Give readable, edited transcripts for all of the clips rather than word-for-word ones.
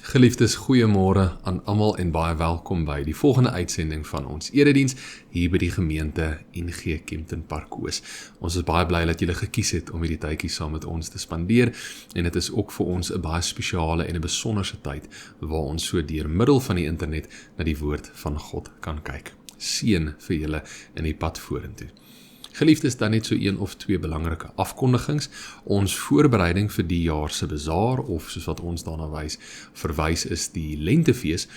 Geliefdes, goeiemôre aan almal en baie welkom by die volgende uitsending van ons erediens hier by die gemeente NG Kempton Park Oos. Ons is baie bly dat julle gekies het om hierdie tydjie saam met ons te spandeer en dit is ook vir ons 'n baie spesiale en 'n besonderse tyd waar ons so deur middel van die internet na die woord van God kan kyk. Seën vir julle in die pad vorentoe. Geliefdes, dan net so een of twee belangrike afkondigings. Ons voorbereiding vir die jaar se bazaar, of soos wat ons daarna verwys is die Lentefees,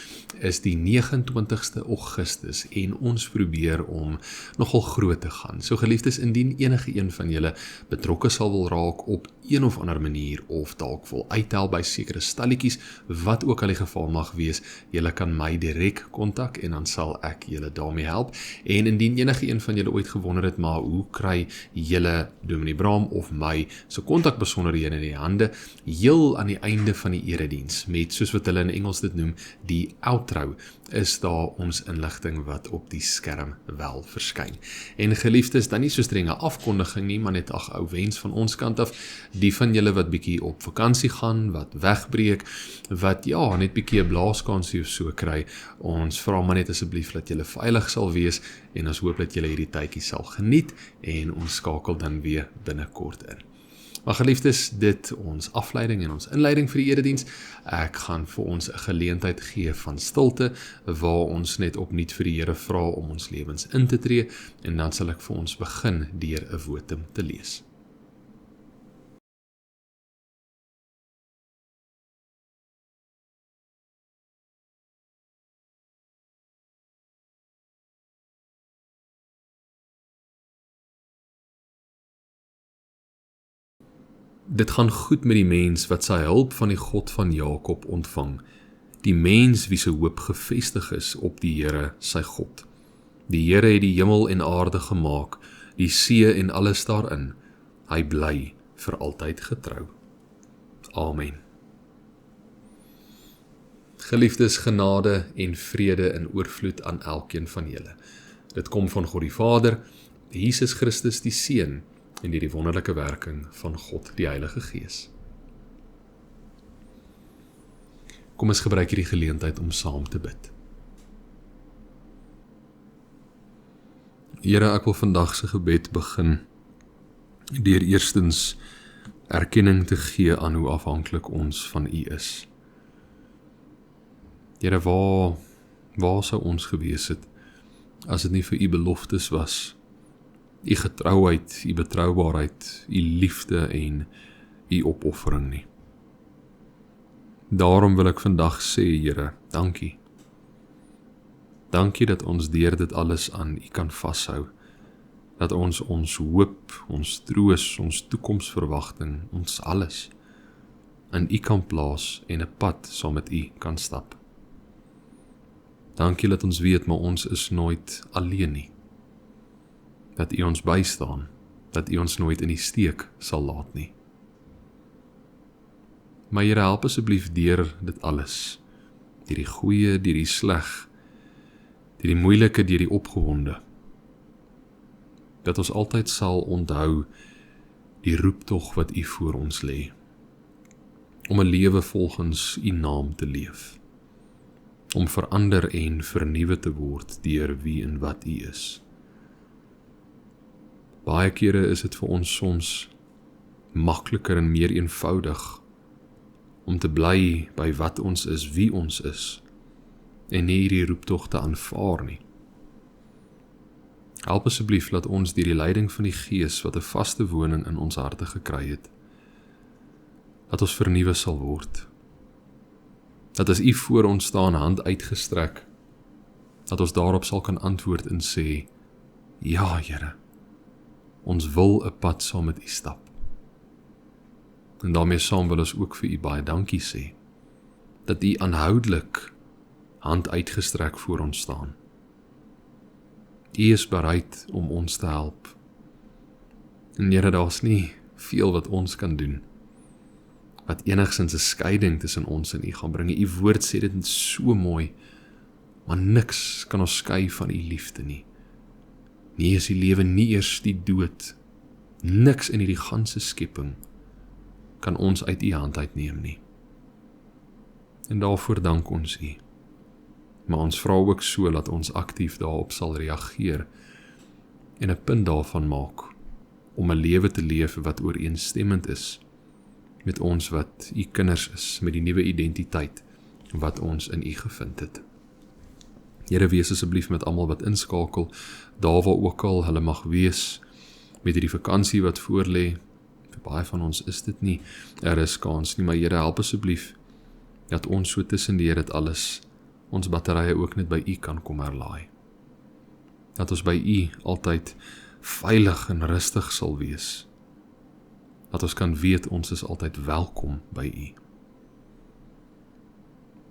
is die 29ste Augustus en ons probeer om nogal groot te gaan. So geliefdes, indien enige een van julle betrokke sal wil raak op een of ander manier, of dalk wil uithelp by sekere stalletjies, wat ook al die geval mag wees, julle kan my direk kontak en dan sal ek julle daarmee help. En indien enige een van julle ooit gewonder het, maar hoe kry julle Dominee Braam of my so kontakbesonderhede in die hande, heel aan die einde van die erediens, met soos wat hulle in Engels dit noem, die outro, is daar ons inligting wat op die skerm wel verskyn. En geliefdes, dan nie so strenge afkondiging nie, maar net ou wens van ons kant af, die van julle wat bietjie op vakansie gaan, wat wegbreek, wat net bietjie 'n blaaskansie of so kry, ons vra maar net asseblief dat julle veilig sal wees en ons hoop dat julle hierdie tydjie sal geniet en ons skakel dan weer binnekort in. Maar geliefdes, dit ons afleiding en ons inleiding vir die erediens. Ek gaan vir ons 'n geleentheid gee van stilte, waar ons net opnuut vir die Here vra om ons lewens in te tree, en dan sal ek vir ons begin deur 'n wotum te lees. Dit gaan goed met die mens wat sy hulp van die God van Jakob ontvang, die mens wie se hoop gefestig is op die Here sy God. Die Here het die hemel en aarde gemaak, die see en alles daarin. Hy bly vir altyd getrou. Amen. Geliefdes, genade en vrede in oorvloed aan elkeen van julle. Dit kom van God die Vader, Jesus Christus die Seun, en die wonderlike werking van God die Heilige Gees. Kom ons gebruik hierdie geleentheid om saam te bid. Here, ek wil vandag se gebed begin deur eerstens erkenning te gee aan hoe afhanklik ons van U is. Here, waar sou ons gewees het as dit nie vir U beloftes was, U getrouheid, U betroubaarheid, U liefde en U opoffering nie. Daarom wil ek vandag sê, Here, dankie. Dankie dat ons deur dit alles aan U kan vashou. Dat ons hoop, ons troos, ons toekomsverwagting, ons alles in U kan plaas en 'n pad saam met U kan stap. Dankie dat ons weet, maar ons is nooit alleen nie. Dat U ons bystaan, dat U ons nooit in die steek sal laat nie. Maar Here, help asseblief deur dit alles, deur die goeie, deur die sleg, deur die moeilike, deur die opgewonde, dat ons altyd sal onthou die roeptog wat U voor ons lê, om 'n lewe volgens U naam te leef, om verander en vernuwe te word deur wie en wat U is. Baie kere is dit vir ons soms makliker en meer eenvoudig om te bly by wat ons is, wie ons is, en nie hierdie roeptog te aanvaar nie. Help asseblief dat ons deur die leiding van die Gees wat 'n vaste woning in ons harte gekry het, dat ons vernuwe sal word. Dat as U voor ons staan, hand uitgestrek, dat ons daarop sal kan antwoord en sê, ja, Here, ons wil 'n pad saam met U stap. En daarmee saam wil ons ook vir U baie dankie sê, dat U aanhoudelik hand uitgestrek voor ons staan. U is bereid om ons te help. En Here, daar's nie veel wat ons kan doen, wat enigsins 'n skeiding tussen ons en U gaan bring. U woord sê dit so mooi, maar niks kan ons skei van U liefde nie. Nie is die lewe, nie eers die dood. Niks in hierdie ganse skepping kan ons uit U hand uitneem nie. En daarvoor dank ons U. Maar ons vra ook so dat ons aktief daarop sal reageer en 'n punt daarvan maak om 'n lewe te leef wat ooreenstemmend is met ons wat U kinders is, met die nuwe identiteit wat ons in U gevind het. Here, wees asseblief met almal wat inskakel, daar waar ook al hulle mag wees, met hierdie vakansie wat voorlê. Vir baie van ons is dit nie 'n ruskans nie, maar Here, help asseblief dat ons so tussen deur dit alles, ons batterye ook net by U kan kom herlaai. Dat ons by U altyd veilig en rustig sal wees. Dat ons kan weet ons is altyd welkom by U.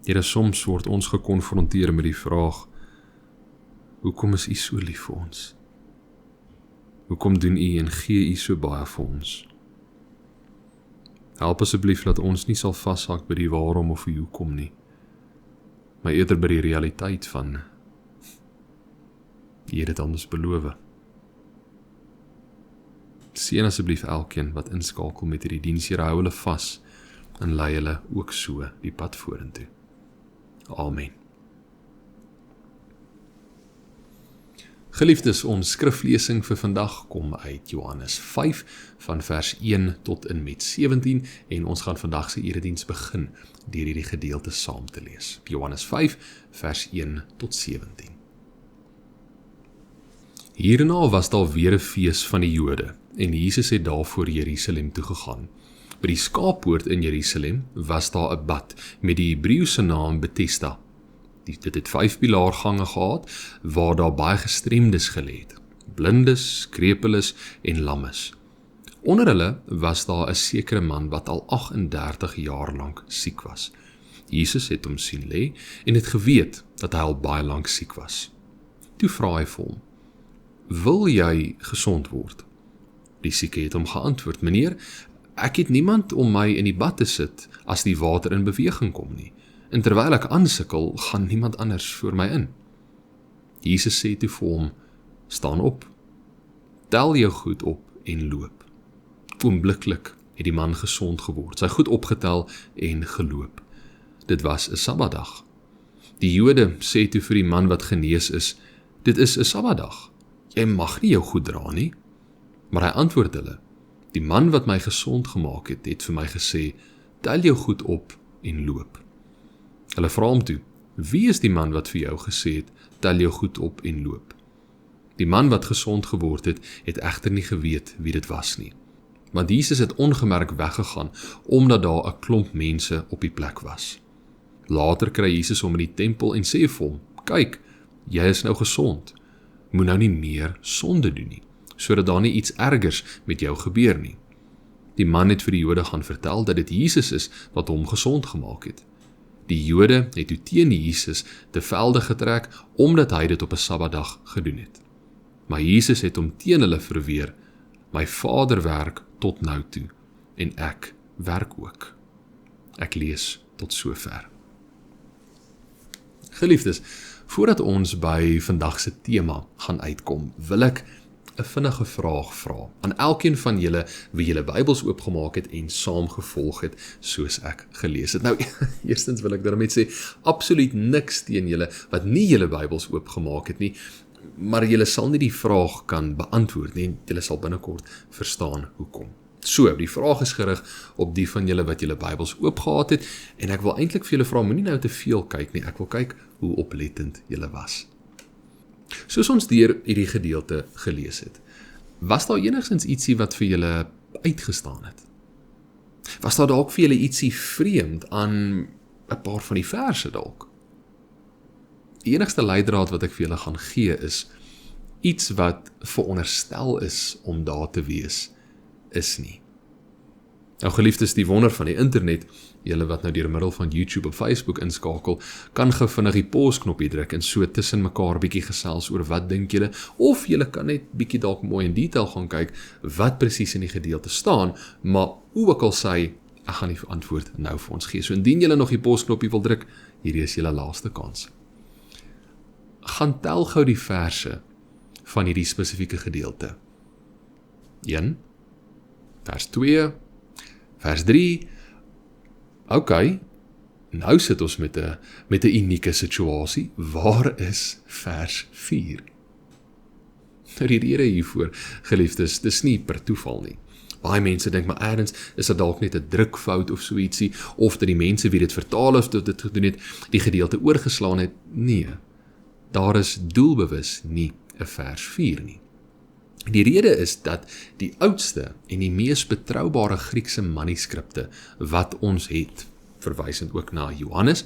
Here, soms word ons gekonfronteer met die vraag, hoekom is U so lief vir ons? Hoekom doen U en gee U so baie vir ons? Help asseblief dat ons nie sal vashak by die waarom of die hoekom nie, maar eerder by die realiteit van U het dit aan ons beloof. Seën asseblief elkeen wat inskakel met hierdie diens, Here, hou hulle vas en lei hulle ook so die pad vorentoe. Amen. Geliefdes, ons skriflesing vir vandag kom uit Johannes 5 van vers 1 tot en met 17 en ons gaan vandag se erediens begin deur hierdie gedeelte saam te lees. Johannes 5 vers 1 tot 17. Hierna was daar weer 'n fees van die Jode en Jesus het daarvoor Jerusalem toe gegaan. By die skaappoort in Jerusalem was daar 'n bad met die Hebreëse naam Betesda. Dit het 5 pilaargange gehad, waar daar baie gestremdes gelê het, blindes, krepeles en lammes. Onder hulle was daar 'n sekere man wat al 38 jaar lank siek was. Jesus het hom sien lê en het geweet dat hy al baie lank siek was. Toe vra hy vir hom, wil jy gesond word? Die sieke het hom geantwoord, meneer, ek het niemand om my in die bad te sit as die water in beweging kom nie. En terwyl ek aansukkel, gaan niemand anders voor my in. Jesus sê toe vir hom, staan op, tel jou goed op en loop. Oombliklik het die man gesond geword, sy goed opgetel en geloop. Dit was 'n Sabbatdag. Die Jode sê toe vir die man wat genees is, dit is 'n Sabbatdag, jy mag nie jou goed dra nie. Maar hy antwoord hulle, die man wat my gesond gemaak het, het vir my gesê, tel jou goed op en loop. Hulle vra hom toe, wie is die man wat vir jou gesê het, tel jou goed op en loop? Die man wat gesond geword het, het egter nie geweet wie dit was nie. Want Jesus het ongemerk weggegaan, omdat daar 'n klomp mense op die plek was. Later kry Jesus hom in die tempel en sê vir hom, kyk, jy is nou gesond, moet nou nie meer sonde doen nie, sodat daar nie iets ergers met jou gebeur nie. Die man het vir die Jode gaan vertel dat dit Jesus is wat hom gesond gemaak het. Die Jode het toe teen Jesus te velde getrek, omdat hy dit op 'n Sabbatdag gedoen het. Maar Jesus het hom teen hulle verweer, my Vader werk tot nou toe, en ek werk ook. Ek lees tot sover. Geliefdes, voordat ons by vandag se tema gaan uitkom, wil ek 'n vinnige vraag vra aan elkeen van julle wie julle Bybels oopgemaak het en saam gevolg het soos ek gelees het. Nou, eerstens wil ek daarmee sê, absoluut niks teen julle wat nie julle Bybels oopgemaak het nie, maar julle sal nie die vraag kan beantwoord nie, en julle sal binnekort verstaan hoekom. So, die vraag is gerig op die van julle wat julle Bybels oopgehad het, en ek wil eintlik vir julle vra, moenie nou te veel kyk nie, ek wil kyk hoe oplettend julle was. Soos ons deur hierdie gedeelte gelees het, was daar enigstens ietsie wat vir julle uitgestaan het? Was daar dalk vir julle ietsie vreemd aan 'n paar van die verse dalk? Die enigste leidraad wat ek vir julle gaan gee is, iets wat veronderstel is om daar te wees, is nie. Nou geliefdes, die wonder van die internet, julle wat nou deur middel van YouTube of Facebook inskakel, kan gou vinnig die pause-knoppie druk en so tussen mekaar bietjie gesels oor wat dink julle, of julle kan net bietjie dalk mooi in detail gaan kyk wat presies in die gedeelte staan, maar hoe ook al sê, ek gaan die antwoord nou vir ons gee. So indien julle nog die pause-knoppie wil druk, hierdie is julle laaste kans. Gaan tel gou die verse van hierdie spesifieke gedeelte. 1, vers 2, vers 3, ok, Nou sit ons met 'n unieke situasie. Waar is vers 4? Nou die rede hiervoor, geliefdes, dis nie per toeval nie. Baie mense dink maar ergens is dit dalk net 'n drukfout of so ietsie, of dat die mense wie dit vertaal of dit gedoen het, die gedeelte oorgeslaan het. Nee, daar is doelbewus nie 'n vers 4 nie. Die rede is dat die oudste en die mees betroubare Griekse manuskripte wat ons het, verwysend ook na Johannes,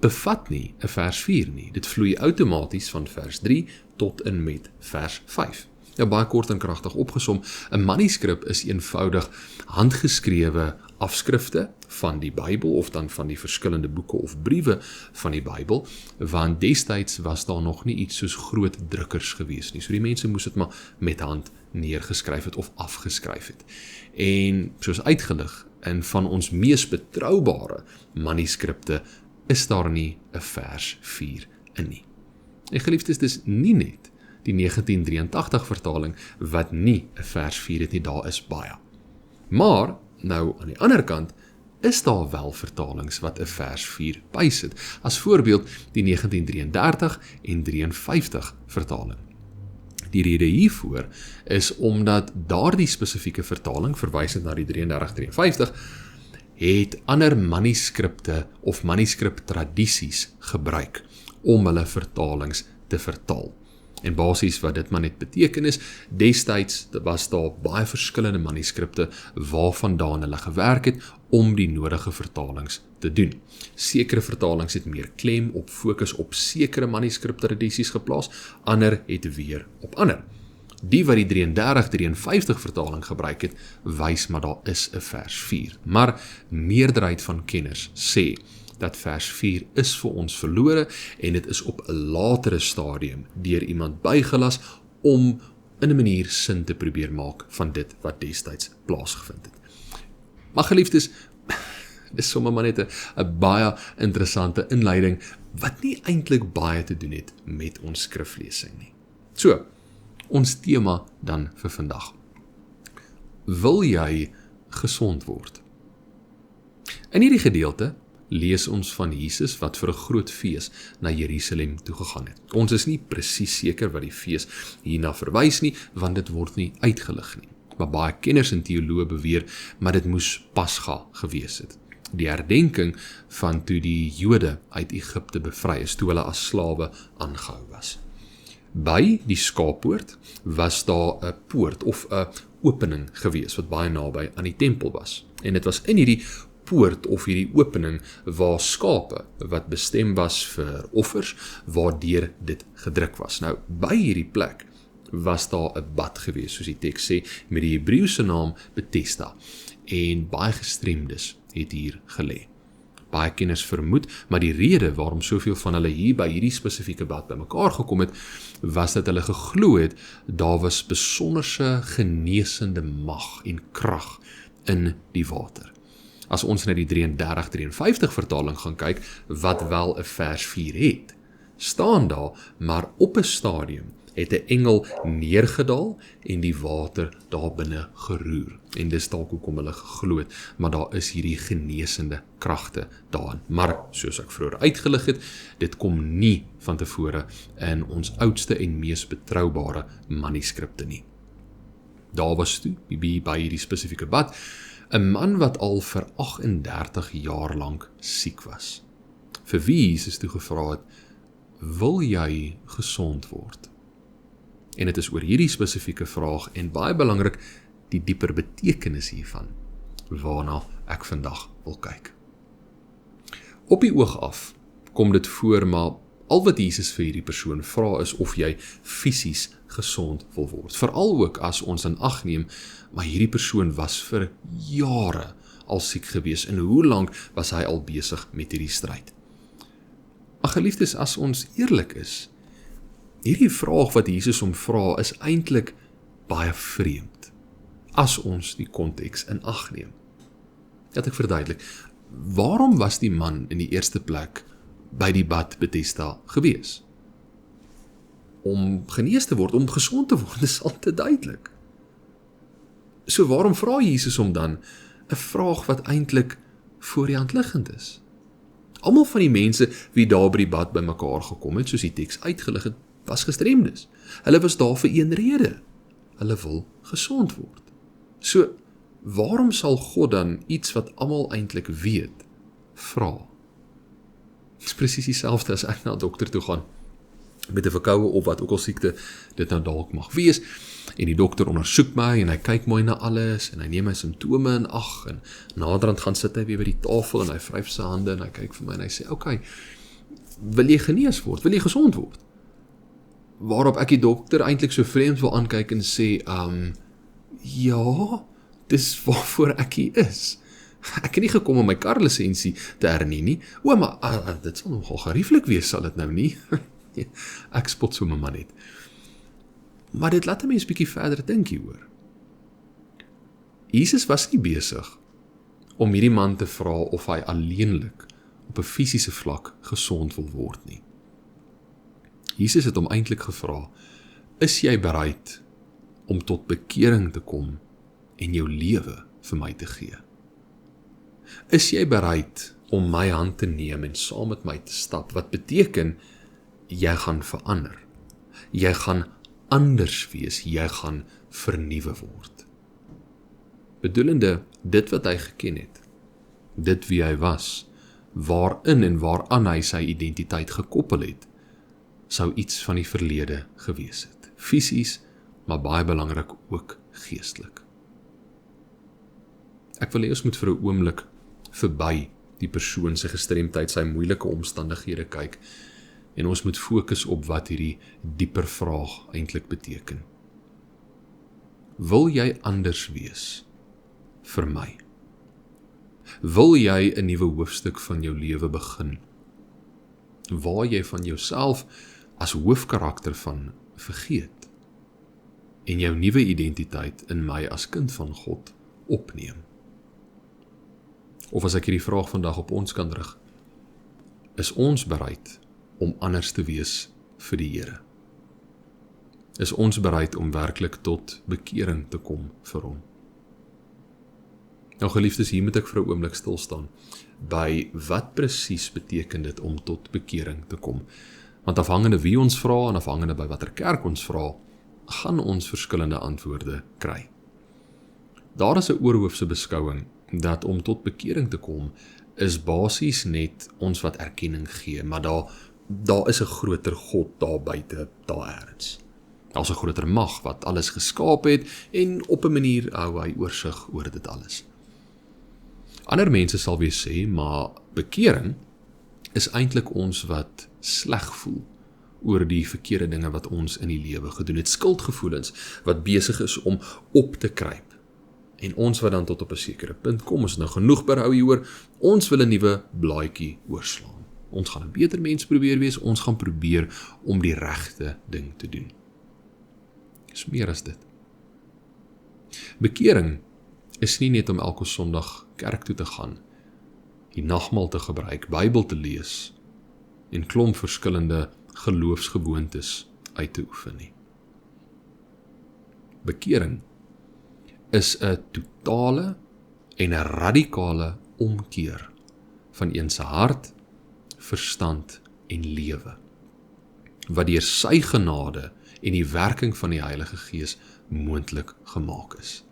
bevat nie 'n vers 4 nie. Dit vloei outomaties van vers 3 tot en met vers 5. Ja, baie kort en kragtig opgesom, 'n manuskrip is eenvoudig handgeskrewe afskrifte van die Bybel of dan van die verskillende boeke of briewe van die Bybel, want destyds was daar nog nie iets soos groot drukkers gewees nie. So die mense moes dit maar met hand neergeskryf het of afgeskryf het. En soos uitgelig, in van ons mees betroubare manuskripte is daar nie 'n vers 4 in nie. En geliefdes, dis nie net die 1983 vertaling wat nie 'n vers 4 het nie, daar is baie. Maar, nou aan die ander kant, is daar wel vertalings wat 'n vers 4 bysit. As voorbeeld die 1933 en 53 vertaling. Die rede hiervoor is omdat daardie spesifieke vertaling, verwysend na die 33-53, het ander manuskripte of manuskriptradisies gebruik om hulle vertalings te vertaal. En basies wat dit maar net beteken is, destyds was daar baie verskillende manuskripte waarvandaan hulle gewerk het om die nodige vertalings te doen. Sekere vertalings het meer klem op fokus op sekere manuskriptradisies geplaas, ander het weer op ander. Die wat die 33-53 vertaling gebruik het, wys maar daar is 'n vers 4. Maar meerderheid van kenners sê dat vers 4 is vir ons verlore en dit is op 'n latere stadium deur iemand bygelas om in 'n manier sin te probeer maak van dit wat destyds plaasgevind het. Maar geliefdes, dis sommer maar net 'n baie interessante inleiding wat nie eintlik baie te doen het met ons skriflesing nie. So, ons tema dan vir vandag. Wil jy gesond word? In hierdie gedeelte lees ons van Jesus wat vir 'n groot fees na Jerusalem toe gegaan het. Ons is nie presies seker wat die fees hierna verwys nie, want dit word nie uitgelig nie. Maar baie kenners en teoloë beweer, maar dit moes Pasga gewees het. Die herdenking van toe die Jode uit Egipte bevry is, toe hulle as slawe aangehou was. By die skaappoort was daar 'n poort of 'n opening gewees wat baie naby aan die tempel was. En dit was in hierdie poort of hierdie opening waar skape wat bestem was vir offers, waardeur dit gedruk was. Nou, by hierdie plek was daar 'n bad gewees, soos die teks sê, met die Hebreëse naam Bethesda. En baie gestremdes het hier gelê. Baie kenners vermoed, maar die rede waarom soveel van hulle hier by hierdie spesifieke bad bymekaar gekom het, was dat hulle geglo het, daar was besonderse genesende mag en krag in die water. As ons na die 33-53 vertaling gaan kyk, wat wel 'n vers 4 het, staan daar, maar op 'n stadium het 'n engel neergedaal en die water daar binne geroer. En dis dalk hoekom hulle geglo het, maar daar is hierdie genesende kragte daarin. Maar, soos ek vroeër uitgelig het, dit kom nie van tevore in ons oudste en mees betroubare manuskripte nie. Daar was toe, by hierdie spesifieke bad, 'n man wat al vir 38 jaar lank siek was. Vir wie Jesus toe gevra het, wil jy gesond word? En dit is oor hierdie spesifieke vraag en baie belangrik die dieper betekenis hiervan, waarna ek vandag wil kyk. Op die oog af kom dit voor, maar al wat Jesus vir hierdie persoon vra is of jy fisies gesond wil word. Veral ook as ons in ag neem, maar hierdie persoon was vir jare al siek gewees en hoe lank was hy al besig met hierdie stryd. Maar geliefdes, as ons eerlik is, hierdie vraag wat Jesus hom vra is eintlik baie vreemd, as ons die konteks in ag neem. Dat ek verduidelik, waarom was die man in die eerste plek by die bad Bethesda gewees? Om genees te word, om gesond te word, is al te duidelik. So waarom vra Jesus hom dan 'n vraag wat eintlik voor die hand liggend is? Almal van die mense wie daar by die bad by mekaar gekom het, soos die teks uitgelig het, was gestremdes. Hulle was daar vir een rede. Hulle wil gesond word. So, waarom sal God dan iets wat almal eintlik weet, vra? Dit is presies dieselfde as ek na 'n dokter toe gaan met 'n verkoue of wat ook al siekte dit nou dalk mag wees, en die dokter ondersoek my en hy kyk mooi na alles en hy neem my simptome in ag en naderhand gaan sit hy weer by die tafel en hy vryf sy hande en hy kyk vir my en hy sê, "Oké, wil jy genees word? Wil jy gesond word?" Waarop ek die dokter eintlik so vreemd wil aankyk en sê, "Ja, dis waarvoor ek hier is. Ek het nie gekom om my karlisensie te hernie nie. O, maar dit sal nogal gerieflik wees, sal dit nou nie?" Ek spot so my man net. Maar dit laat 'n mens bietjie verder dink hieroor. Jesus was nie besig om hierdie man te vra of hy alleenlik op 'n fisiese vlak gesond wil word nie. Jesus het hom eintlik gevra, "Is jy bereid om tot bekering te kom en jou lewe vir my te gee? Is jy bereid om my hand te neem en saam met my te stap, wat beteken, jy gaan verander, jy gaan anders wees, jy gaan vernuwe word." Bedoelende, dit wat hy geken het, dit wie hy was, waarin en waaraan hy sy identiteit gekoppel het, sou iets van die verlede gewees het. Fisies, maar baie belangrik ook geestelik. Ek wil hê ons moet vir 'n oomblik verby die persoon se gestremdheid, sy moeilike omstandighede kyk, en ons moet fokus op wat hierdie dieper vraag eintlik beteken. Wil jy anders wees vir my? Wil jy 'n nuwe hoofstuk van jou lewe begin, waar jy van jouself as hoofkarakter van vergeet, en jou nuwe identiteit in my as kind van God opneem? Of as ek hierdie vraag vandag op ons kan rig, is ons bereid om anders te wees vir die Here? Is ons bereid om werklik tot bekering te kom vir hom? Nou geliefdes, hier moet ek vir 'n oomblik stil staan by wat presies beteken dit om tot bekering te kom. Want afhangende wie ons vra en afhangende by watter kerk ons vra, gaan ons verskillende antwoorde kry. Daar is 'n oorhoofse beskouing dat om tot bekering te kom is basies net ons wat erkenning gee, maar daar is 'n groter God daar buite, daar ergens. Daar's 'n groter mag wat alles geskaap het en op 'n manier hou hy oorsig oor dit alles. Ander mense sal weer sê, maar bekering is eintlik ons wat sleg voel oor die verkeerde dinge wat ons in die lewe gedoen het, skuldgevoelens wat besig is om op te kruip. En ons wat dan tot op 'n sekere punt kom, ons nou genoeg berou hieroor, ons wil 'n nuwe blaadjie oorslaan. Ons gaan 'n beter mens probeer wees, ons gaan probeer om die regte ding te doen. Dis meer as dit. Bekering is nie net om elke Sondag kerk toe te gaan, die nagmaal te gebruik, Bybel te lees en klomp verskillende geloofsgewoontes uit te oefen nie. Bekering is 'n totale en 'n radikale omkeer van een se hart, verstand en lewe, wat deur sy genade en die werking van die Heilige Gees moontlik gemaak is.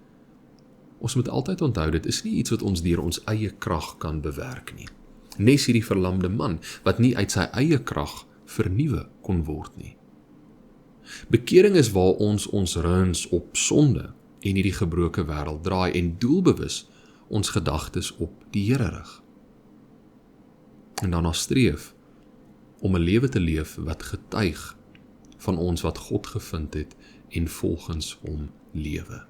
Ons moet altyd onthou, dit is nie iets wat ons deur ons eie krag kan bewerk nie. Nes hierdie verlamde man, wat nie uit sy eie krag vernuwe kon word nie. Bekering is waar ons reuns op sonde en hierdie gebroke wêreld draai en doelbewus ons gedagtes op die Here rig. En daarna streef om 'n lewe te leef wat getuig van ons wat God gevind het en volgens hom lewe.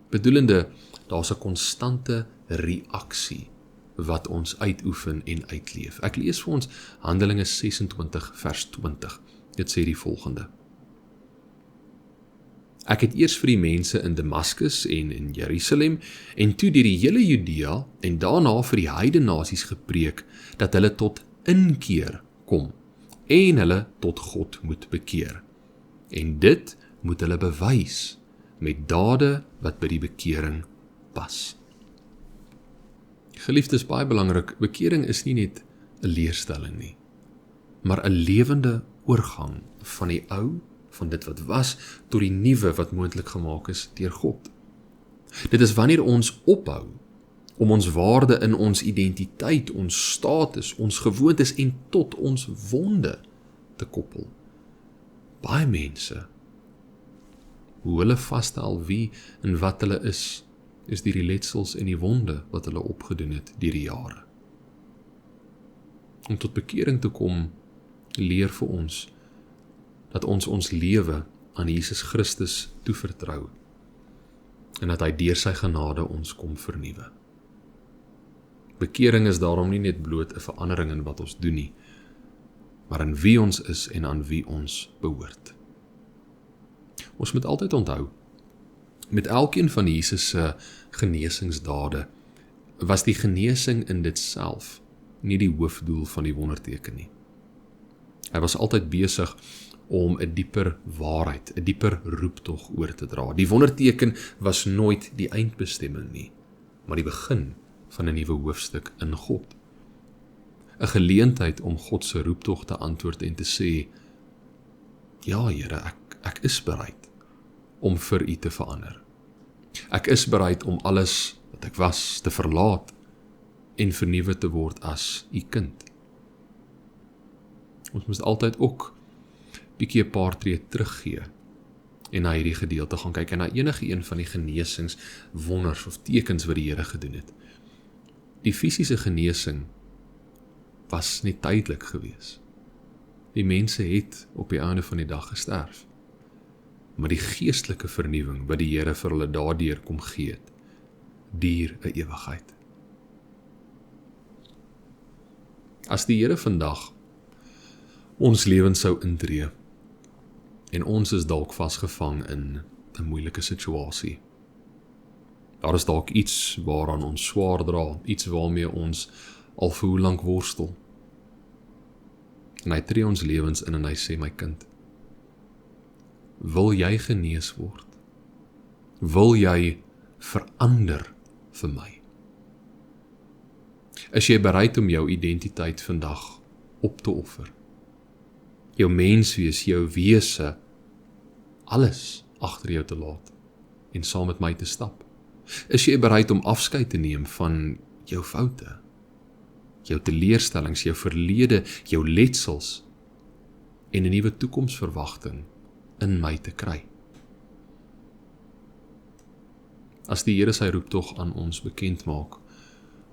Bedoelende, daar's 'n konstante reaksie wat ons uitoefen en uitleef. Ek lees vir ons Handelinge 26 vers 20. Dit sê die volgende: Ek het eers vir die mense in Damaskus en in Jerusalem en toe deur die hele Judea en daarna vir die heidene nasies gepreek dat hulle tot inkeer kom en hulle tot God moet bekeer. En dit moet hulle bewys met dade wat by die bekering pas. Geliefdes, baie belangrik, bekering is nie net 'n leerstelling nie, maar 'n lewende oorgang van die ou, van dit wat was, tot die nuwe wat moontlik gemaak is deur God. Dit is wanneer ons ophou om ons waarde in ons identiteit, ons status, ons gewoontes en tot ons wonde te koppel. Baie mense, hoe hulle vasstel wie en wat hulle is deur die letsels en die wonde wat hulle opgedoen het deur die jare. Om tot bekering te kom, leer vir ons dat ons lewe aan Jesus Christus toevertrou en dat hy deur sy genade ons kom vernuwe. Bekering is daarom nie net bloot 'n verandering in wat ons doen nie, maar in wie ons is en aan wie ons behoort. Ons moet altyd onthou, met elkeen van Jesus se genesingsdade was die genesing in dit self nie die hoofdoel van die wonderteken nie. Hy was altyd besig om 'n dieper waarheid, 'n dieper roeptog oor te dra. Die wonderteken was nooit die eindbestemming nie, maar die begin van 'n nuwe hoofstuk in God. 'n Geleentheid om God se roeptog te antwoord en te sê, ja Here, ek is bereid om vir U te verander. Ek is bereid om alles wat ek was te verlaat en vernuwe te word as U kind. Ons moet altyd ook bietjie 'n paar tree teruggee en na hierdie gedeelte gaan kyk en na enige een van die genesings, wonders of tekens wat die Here gedoen het. Die fisiese genesing was net tydelik gewees. Die mense het op die einde van die dag gesterf. Maar die geestelike vernuwing wat die Here vir hulle daardeur kom gee het, duur 'n ewigheid. As die Here vandag ons lewens sou intree en ons is dalk vasgevang in 'n moeilike situasie. Daar is dalk iets waaraan ons swaar dra, iets waarmee ons al vir hoe lank worstel. En hy tree ons lewens in en hy sê, my kind, wil jy genees word? Wil jy verander vir my? Is jy bereid om jou identiteit vandag op te offer? Jou menswees, jou wese, alles agter jou te laat en saam met my te stap? Is jy bereid om afskeid te neem van jou foute, jou teleurstellings, jou verlede, jou letsels en 'n nuwe toekomsverwagting in my te kry? As die Here sy roeptog aan ons bekend maak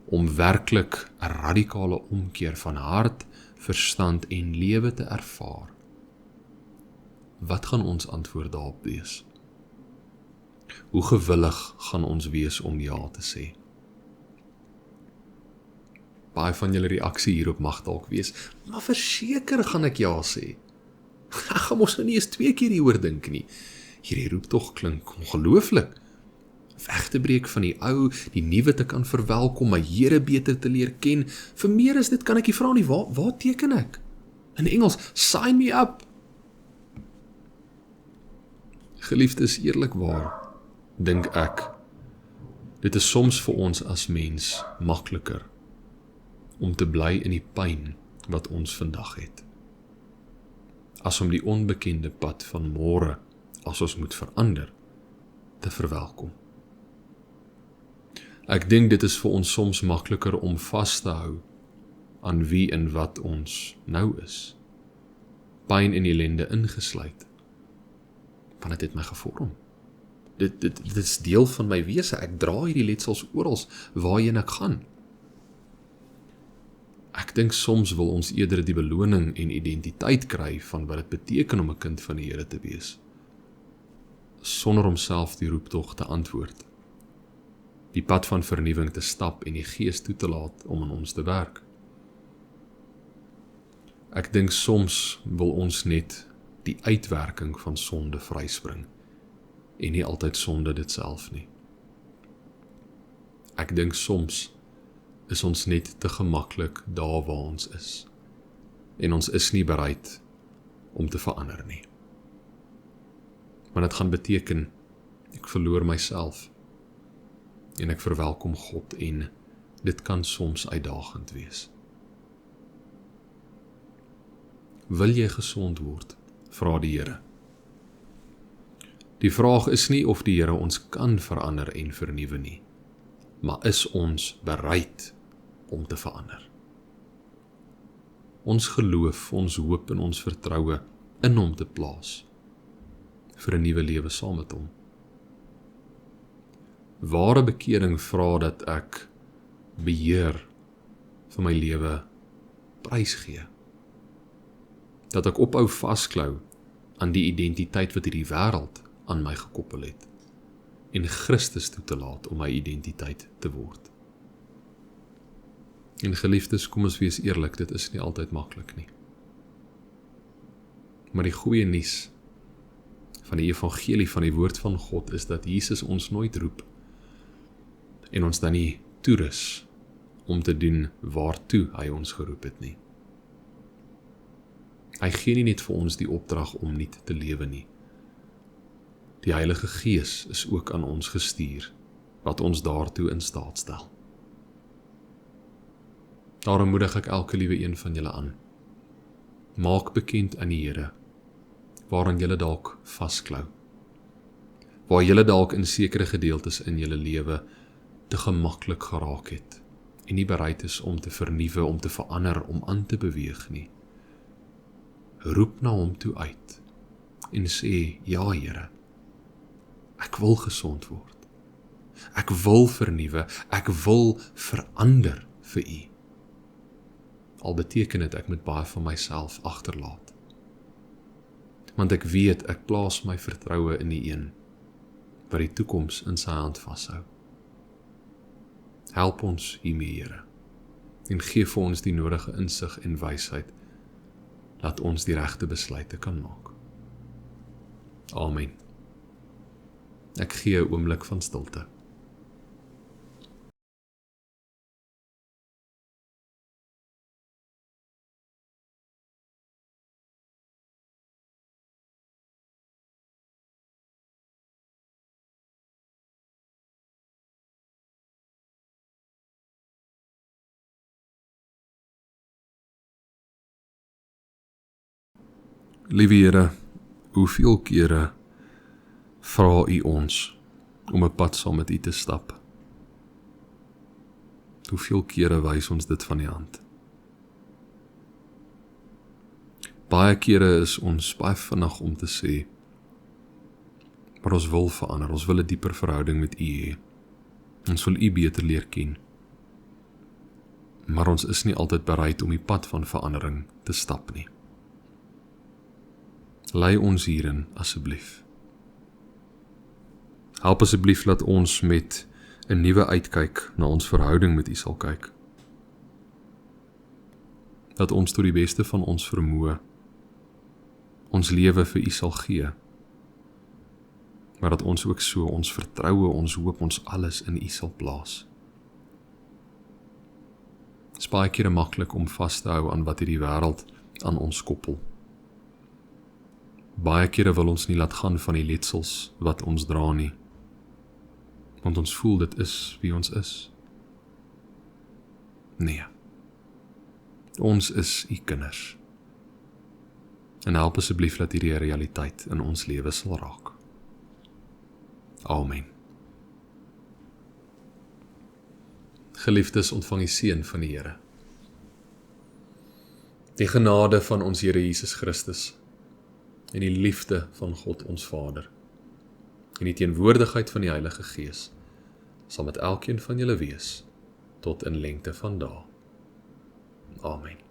om werklik 'n radikale omkeer van hart, verstand en lewe te ervaar, wat gaan ons antwoord daarop wees? Hoe gewillig gaan ons wees om ja te sê? Baie van julle reaksie hierop mag dalk wees, maar verseker gaan ek ja sê. Ek gaan mos nou nie eens 2 keer hieroor dink nie. Hierdie roeptog klink ongelooflik. Weg te breek van die ou, die nuwe te kan verwelkom, my Here beter te leer ken. Vir meer as dit kan ek nie vra nie, waar teken ek? In Engels, sign me up. Geliefdes, eerlikwaar, dink ek, dit is soms vir ons as mens makliker om te bly in die pyn wat ons vandag het, as om die onbekende pad van môre, as ons moet verander, te verwelkom. Ek dink dit is vir ons soms makliker om vas te hou aan wie en wat ons nou is, pyn en ellende ingesluit, want dit het my gevorm. Dit is deel van my wese, ek dra hierdie letsels oral waarheen ek gaan. Ek dink soms wil ons eerder die beloning en identiteit kry van wat dit beteken om 'n kind van die Here te wees, sonder om self die roeptog te antwoord, die pad van vernuwing te stap en die Gees toe te laat om in ons te werk. Ek dink soms wil ons net die uitwerking van sonde vryspring, en nie altyd sonde dit self nie. Ek dink soms is ons net te gemaklik daar waar ons is, en ons is nie bereid om te verander nie. Want dit gaan beteken, ek verloor myself, en ek verwelkom God, en dit kan soms uitdagend wees. Wil jy gesond word? Vra die Here. Die vraag is nie of die Here ons kan verander en vernuwe nie, maar is ons bereid om te verander? Ons geloof, ons hoop en ons vertroue in hom te plaas vir 'n nuwe lewe saam met hom. Ware bekering vra dat ek beheer van my lewe prysgee. Dat ek ophou vasklou aan die identiteit wat hierdie wêreld aan my gekoppel het en Christus toe te laat om my identiteit te word. En geliefdes, kom ons wees eerlik, dit is nie altyd maklik nie. Maar die goeie nuus van die evangelie van die woord van God is dat Jesus ons nooit roep en ons dan nie toerus om te doen waartoe hy ons geroep het nie. Hy gee nie net vir ons die opdrag om nie te lewe nie. Die Heilige Gees is ook aan ons gestuur, wat ons daartoe in staat stel. Daarom moedig ek elke liewe een van julle aan. Maak bekend aan die Here, waaraan julle dalk vasklou. Waar julle dalk in sekere gedeeltes in julle lewe te gemaklik geraak het, en nie bereid is om te vernuwe, om te verander, om aan te beweeg nie. Roep na hom toe uit, en sê, ja Here, ek wil gesond word. Ek wil vernuwe, ek wil verander vir U. Al beteken dit ek moet baie van myself agterlaat. Want ek weet, ek plaas my vertroue in die een, wat die toekoms in sy hand vashou. Help ons hiermee, Here, en gee vir ons die nodige insig en wysheid, laat ons die regte besluite kan maak. Amen. Ek gee 'n oomblik van stilte. Liewe Here, hoeveel kere vra U ons om 'n pad saam met U te stap? Hoeveel kere wys ons dit van die hand? Baie kere is ons baie vinnig om te sê, maar ons wil verander, ons wil 'n dieper verhouding met U hê. Ons wil U beter leer ken. Maar ons is nie altyd bereid om die pad van verandering te stap nie. Lei ons hierin, asseblief. Help asseblief dat ons met 'n nuwe uitkyk na ons verhouding met U sal kyk. Dat ons tot die beste van ons vermoë ons lewe vir U sal gee. Maar dat ons ook so ons vertroue, ons hoop, ons alles in U sal plaas. Dit is baie kere maklik om vas te hou aan wat hierdie wêreld aan ons koppel. Baie kere wil ons nie laat gaan van die letsels wat ons dra nie, want ons voel dit is wie ons is. Nee, ons is U kinders. En help asseblief dat hierdie realiteit in ons lewe sal raak. Amen. Geliefdes, ontvang die seën van die Here. Die genade van ons Here Jesus Christus en die liefde van God ons Vader en die teenwoordigheid van die Heilige Gees sal met elkeen van julle wees tot in lengte van dae. Amen.